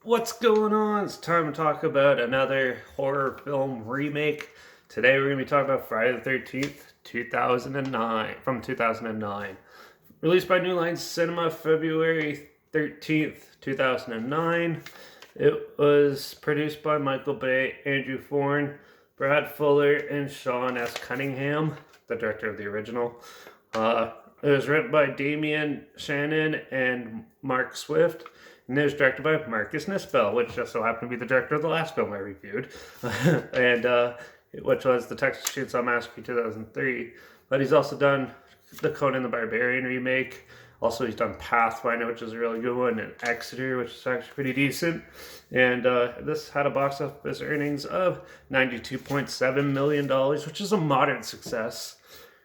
What's going on? It's time to talk about another horror film remake. Today we're going to be talking about Friday the 13th, 2009, from 2009. Released by New Line Cinema February 13th, 2009. It was produced by Michael Bay, Andrew Foreign, Brad Fuller, and Sean S. Cunningham, the director of the original. It was written by Damian Shannon and Mark Swift, and it was directed by Marcus Nispel, which just so happened to be the director of the last film I reviewed, and which was the Texas Chainsaw Massacre 2003. But he's also done the Conan the Barbarian remake. Also, he's done Pathfinder, which is a really good one, and Exeter, which is actually pretty decent. And this had a box office earnings of $92.7 million, which is a moderate success.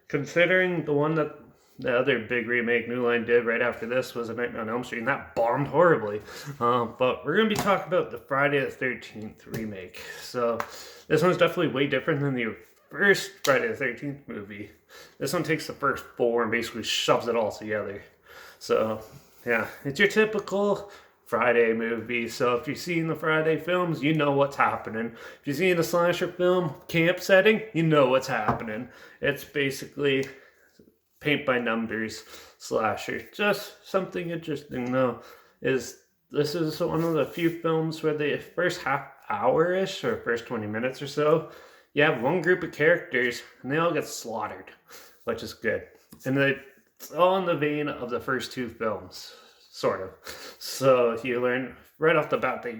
Considering the other big remake New Line did right after this was A Nightmare on Elm Street, and that bombed horribly. But we're going to be talking about the Friday the 13th remake. So this one's definitely way different than the first Friday the 13th movie. This one takes the first four and basically shoves it all together. So, yeah, it's your typical Friday movie. So if you've seen the Friday films, you know what's happening. If you've seen the slasher film camp setting, you know what's happening. It's basically paint by numbers slasher. Just something interesting though is this is one of the few films where the first half hour-ish or first 20 minutes or so, you have one group of characters and they all get slaughtered, which is good. And it's all in the vein of the first two films, sort of. So you learn right off the bat, they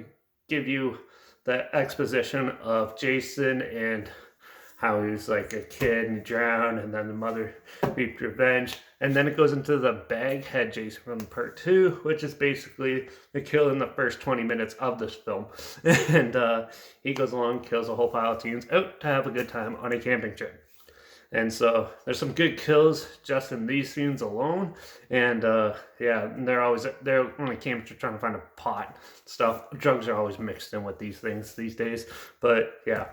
give you the exposition of Jason and how he was like a kid and he drowned, and then the mother reaped revenge. And then it goes into the Baghead Jason from part two, which is basically the kill in the first 20 minutes of this film. And he goes along, kills a whole pile of teens out to have a good time on a camping trip. And so there's some good kills just in these scenes alone. And they're on a camping trip trying to find a pot stuff. Drugs are always mixed in with these things these days. But yeah.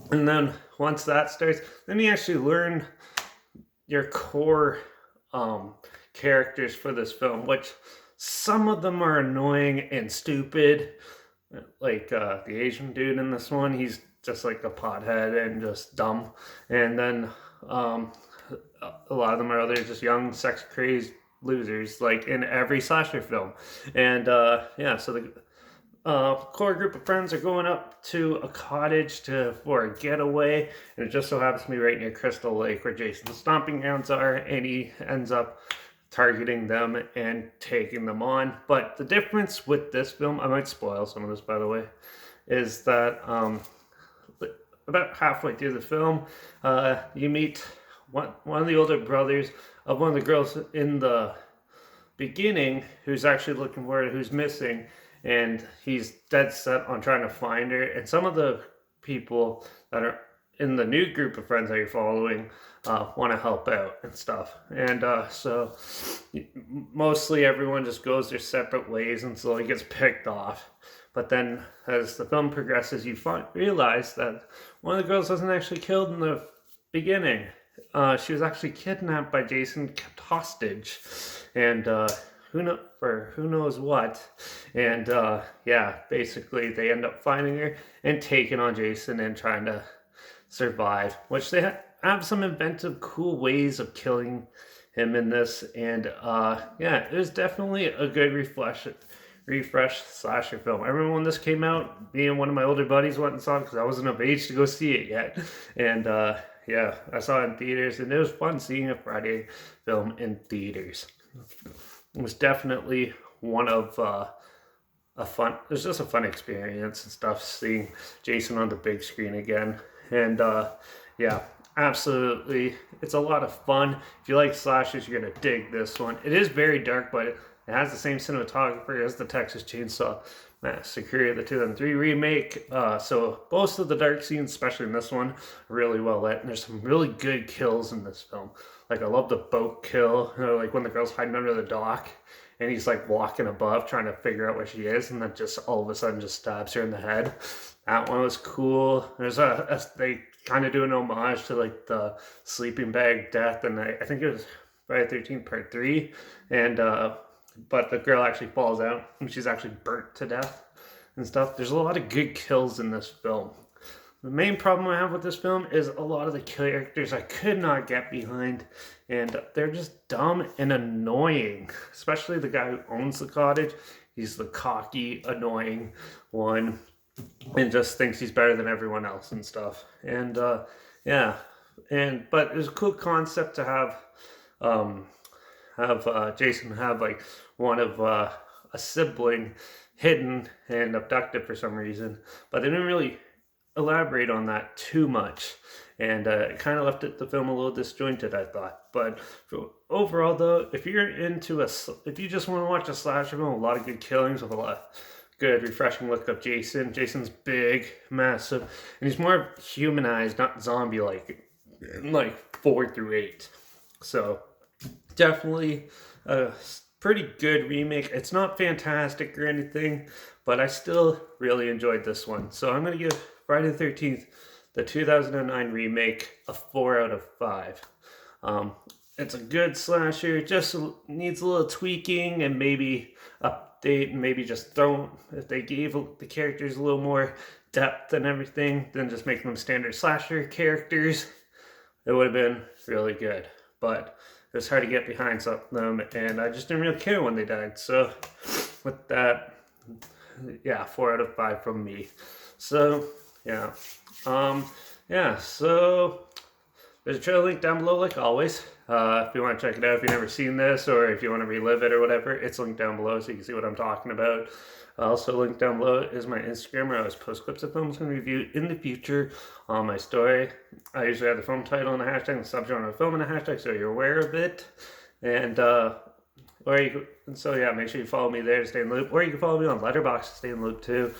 And then once that starts, then you actually learn your core characters for this film, which some of them are annoying and stupid. Like the Asian dude in this one, he's just like a pothead and just dumb. And then a lot of them are other just young, sex crazed losers, like in every slasher film. And so the core group of friends are going up to a cottage for a getaway, and it just so happens to be right near Crystal Lake where Jason's stomping grounds are, and he ends up targeting them and taking them on. But the difference with this film, I might spoil some of this by the way, is that about halfway through the film, you meet one of the older brothers of one of the girls in the beginning who's actually looking for her, who's missing, and he's dead set on trying to find her. And some of the people that are in the new group of friends that you're following want to help out and stuff. And so mostly everyone just goes their separate ways and slowly gets picked off. But then as the film progresses, you realize that one of the girls wasn't actually killed in the beginning. She was actually kidnapped by Jason, kept hostage, and who knows what. And basically they end up finding her and taking on Jason and trying to survive, which they have some inventive, cool ways of killing him in this. And it was definitely a good refresh slasher film. I remember when this came out, me and one of my older buddies went and saw it because I wasn't of age to go see it yet. And I saw it in theaters, and it was fun seeing a Friday film in theaters. It was definitely one of it was just a fun experience and stuff, seeing Jason on the big screen again. And absolutely, it's a lot of fun. If you like slashers, you're gonna dig this one. It is very dark, but it has the same cinematographer as the Texas Chainsaw Massacre, the 2003 remake. So most of the dark scenes, especially in this one, are really well lit. And there's some really good kills in this film. Like I love the boat kill, like when the girl's hiding under the dock and he's like walking above trying to figure out where she is, and then just all of a sudden just stabs her in the head. That one was cool. There's they kind of do an homage to like the sleeping bag death, and I think it was Friday the 13th part 3, and but the girl actually falls out and she's actually burnt to death. and stuff. There's a lot of good kills in this film. The main problem I have with this film is a lot of the characters I could not get behind, and they're just dumb and annoying. Especially the guy who owns the cottage. He's the cocky, annoying one, and just thinks he's better than everyone else and stuff. And yeah, but it was a cool concept to have Jason have like one of a sibling hidden and abducted for some reason, but they didn't really elaborate on that too much, and it kind of left the film a little disjointed, I thought. But overall, though, if you're if you just want to watch a slasher film, a lot of good killings with a lot of good, refreshing look of Jason. Jason's big, massive, and he's more humanized, not zombie-like, like 4 through 8. So definitely a pretty good remake. It's not fantastic or anything, but I still really enjoyed this one. So I'm going to give Friday the 13th, the 2009 remake, a 4 out of 5. It's a good slasher, just needs a little tweaking and maybe update, and maybe just if they gave the characters a little more depth and everything, then just make them standard slasher characters, it would have been really good. But it was hard to get behind some of them, and I just didn't really care when they died. So with that, yeah, 4 out of 5 from me. So yeah, so there's a trailer link down below, like always. If you want to check it out, if you've never seen this, or if you want to relive it or whatever, it's linked down below so you can see what I'm talking about. Also linked down below is my Instagram, where I always post clips of films I'm going to review in the future on my story. I usually have the film title and a hashtag, and the subgenre of the film and a hashtag, so you're aware of it. And so yeah, make sure you follow me there to stay in the loop, or you can follow me on Letterbox to stay in the loop too.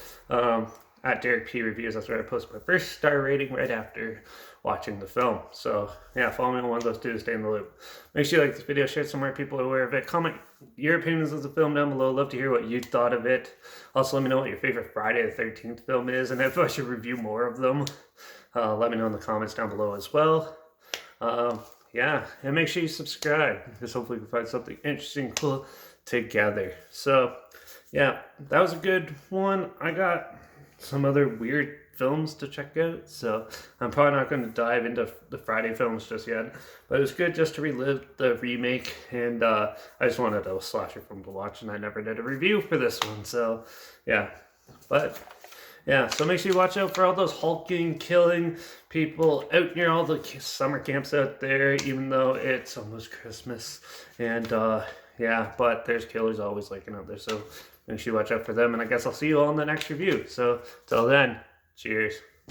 At Derek P Reviews, that's where I post my first star rating right after watching the film. So yeah, follow me on one of those two to stay in the loop. Make sure you like this video, share it somewhere people are aware of it. Comment your opinions of the film down below. Love to hear what you thought of it. Also, let me know what your favorite Friday the 13th film is, and if I should review more of them. Let me know in the comments down below as well. Yeah, and make sure you subscribe, because hopefully we can find something interesting, cool together. So yeah, that was a good one. I got some other weird films to check out, so I'm probably not going to dive into the Friday films just yet, but it was good just to relive the remake, and I just wanted a slasher film to watch, and I never did a review for this one, so yeah. But yeah, so make sure you watch out for all those hulking, killing people out near all the summer camps out there, even though it's almost Christmas, and yeah, but there's killers always lurking out there, so make sure you watch out for them, and I guess I'll see you all in the next review. So till then, cheers.